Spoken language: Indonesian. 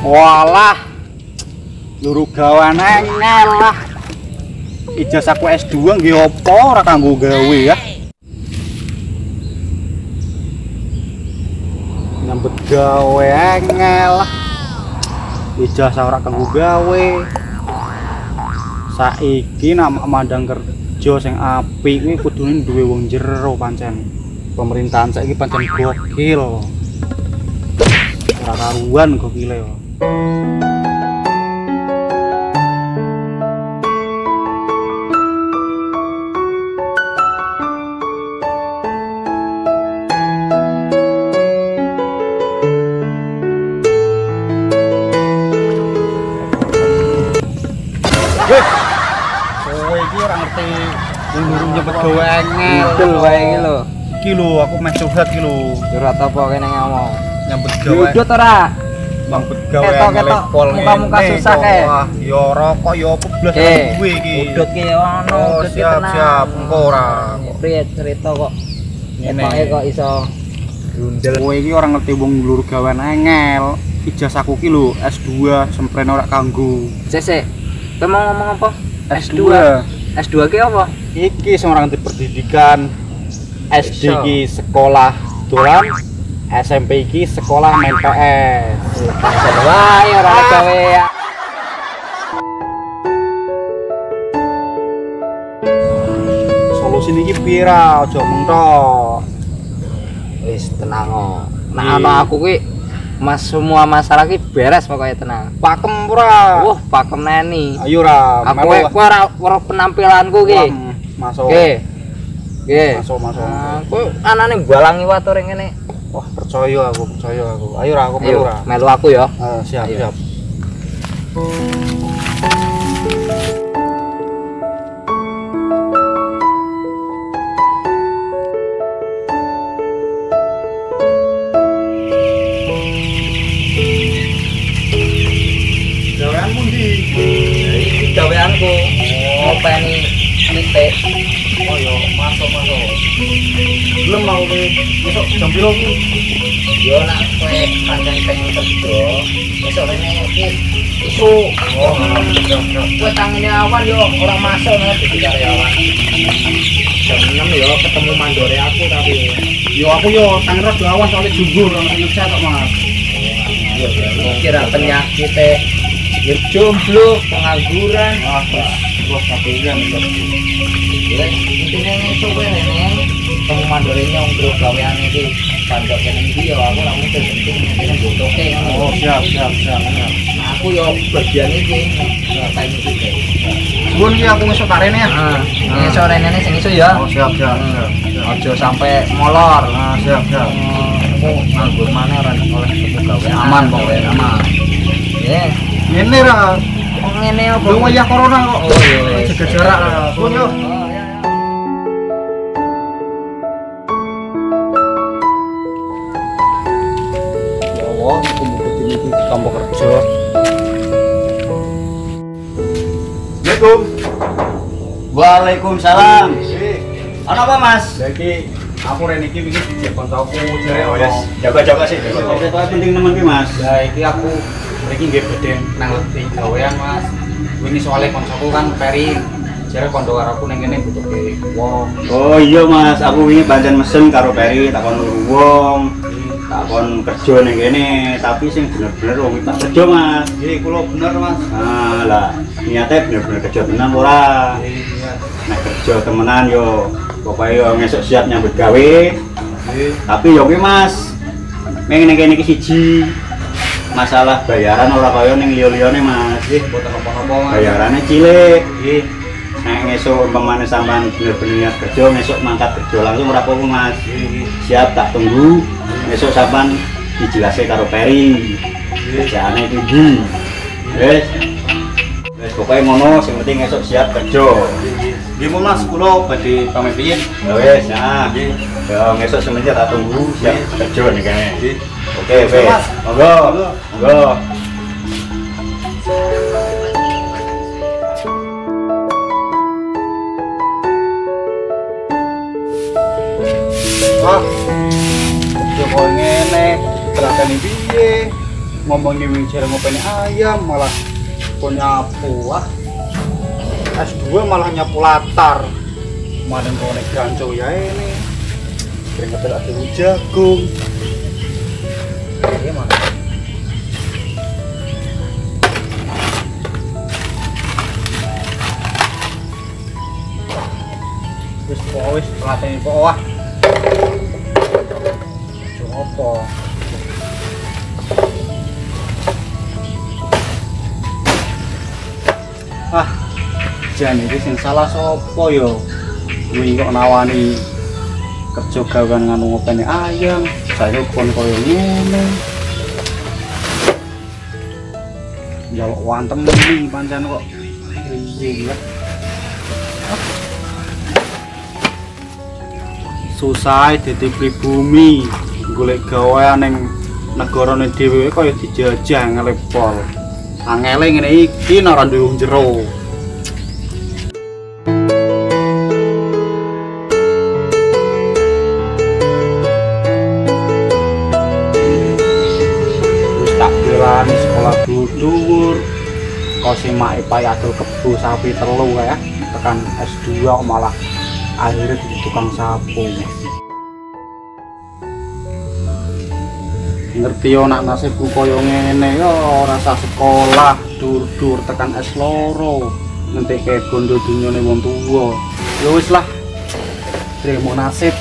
Walah, luru gawan angel lah. Ijazahku S2 nggih apa ora kanggo gawe ya. Nyambet gawe angel lah. Ijazah ora kanggo gawe. Saiki nak mandang kerja sing apik kuwi kudune duwe wong jero pancen. Pemerintahan saiki pancen gokil. Ora karuan gokile kok. Kowe iki ora ngerti nurung nyebut gawe angel. Betul wae iki lho. Iki lho aku meh curhat iki lho. Curhat apa kene ngomong? Nyambut gawe. Udut ora? Nyambut gawe Ketok-ketok, pol muka-muka susah kae. Ya rokok ya apa blas duwe iki. Udut ki ono, Oh, udut ki siap tenang. siap engko ora. Priye cerita kok? Ngene. Etoke kok iso Grundel. Kowe iki ora ngerti wong lur gawean angel. Ijazahku ki lho S2 semprene ora kanggo. Sik. Kowe mau ngomong apa? S2. S2 ki apa? Iki sing ora ngerti pendidikan. SD Iso. ki sekolah dolan, SMP ki sekolah main PS. Pancen wae ora ada gawe. Solusi niki piye ra aja mentok. Wis tenang kok. Nah ana aku ki semua masalah ki beres pokoknya tenang. Pakem ora? Wah, pakem neni. Ayo ra. Aku ora penampilanku ki. Masuk. Oke. Oke. Masuk. Aku anane balangi watu ring kene. Wah, percaya aku. Ayo ra aku melu Ayo, ra. melu aku ya. Siap. Ayo. Gaweanmu ndi? Iki gaweanku. Ngopeni titik. Oh yo, masuk. Belum mau ke besok jam piro ki? Yo nak kowe pancen pengen kerja, besok rene iki isu. Oh, siap. Kowe tangine awan yo ora masuk nek dadi karyawan. Jam 6 yo ketemu mandore aku tapi Yo aku yo tangi ros awan soalnya jujur ana sing ngeset kok Mas. kira penyakit jomblo, pengangguran. Ah, terus kapian terus. Intinya itu kowe rene ketemu mandore nyongkro gawean iki pondok kene iki yo aku langsung penting ngene butuhke ngono. Oh, siap. Aku yo bagian iki ngapain iki. Suwun ki aku ngesuk karene ya. Ini sore ini sing isu ya. Oh, siap. Aja sampai molor. Ah, siap. Aku nganggur maneh ora oleh ketemu gawe aman pokoknya aman. Ya. Ngene ra. Kok ngene apa? Lu wayah corona kok. Oh iya. Jaga jarak. Suwun yo. Ya Allah, kumpul iki tambah kerja. Assalamualaikum. Waalaikumsalam. Ana apa, Mas? Jadi aku rene iki wingi dijak koncoku jare Oh, yes. Jaga-jaga sih. Jaga penting nemen ki, Mas. Lah iki aku mriki nggih badhe nang leti gawean Mas. Wingi soalé koncoku kan peri jare kondo karo aku ning kene butuhke wong. Oh iya, Mas. Aku wingi pancen mesen karo Peri takon wong. Takon kerja ning kene, tapi sing bener-bener wong tak kerja, Mas. Nggih kula bener Mas. Ah, lah, niate bener-bener kerja tenan ora? Iya. Nek kerja temenan yo pokoke yo ngesuk siap nyambut gawe. Nggih. Tapi yo kuwi, Mas. Ning kene iki siji masalah bayaran ora kaya ning liya-liyane, Mas. Nggih boten apa-apa Mas. Bayarannya cilik. Nggih. Nek ngesuk umpamane sampean bener-bener niat kerja, ngesuk mangkat kerja langsung ora apa-apa, Mas. Siap tak tunggu. Ngesuk sampean dijelase karo Peri. Kerjaane iki ndi? Wis. Wis pokoke ngono, sing penting ngesuk siap kerja. Nggih Mas, kula badhe pamit riyin. Ya wis, nah. Ya ngesuk semenjak tak tunggu siap kerja nih kene. Nggih. Oke, wis. Mas. Monggo. Wah. Yo kok ngene, terakane piye? ngomongin wing jarang ngopeni ayam malah kok nyapu ah. S2 malah nyapu latar. Kemarin kau naik ganco ya ini. Keringetan ada jagung. Iya mana? Wis pokok wis pelatih pokok wah. Coba. Ah, jan iki sing salah sapa yo? Kuwi kok nawani kerja gawean nganu ngopeni ayam, saya kon koyo ngene. Jaluk wantem ning pancen kok. Iya ya. Susah dadi pribumi, golek gawean ning negarane dhewe kaya dijajah ngelepol. Angele ngene iki ora duwe wong jero. Wis tak belani sekolah dhuwur. Kok simake payadol kebu sapi telu ya, tekan S2 kok malah akhirnya jadi tukang sapu. Ngerti yo nak nasibku koyo ngene yo rasa sekolah dur-dur tekan S2 ngentekke bondo dunyane wong tuwa. Ya wis lah. Trimo nasib.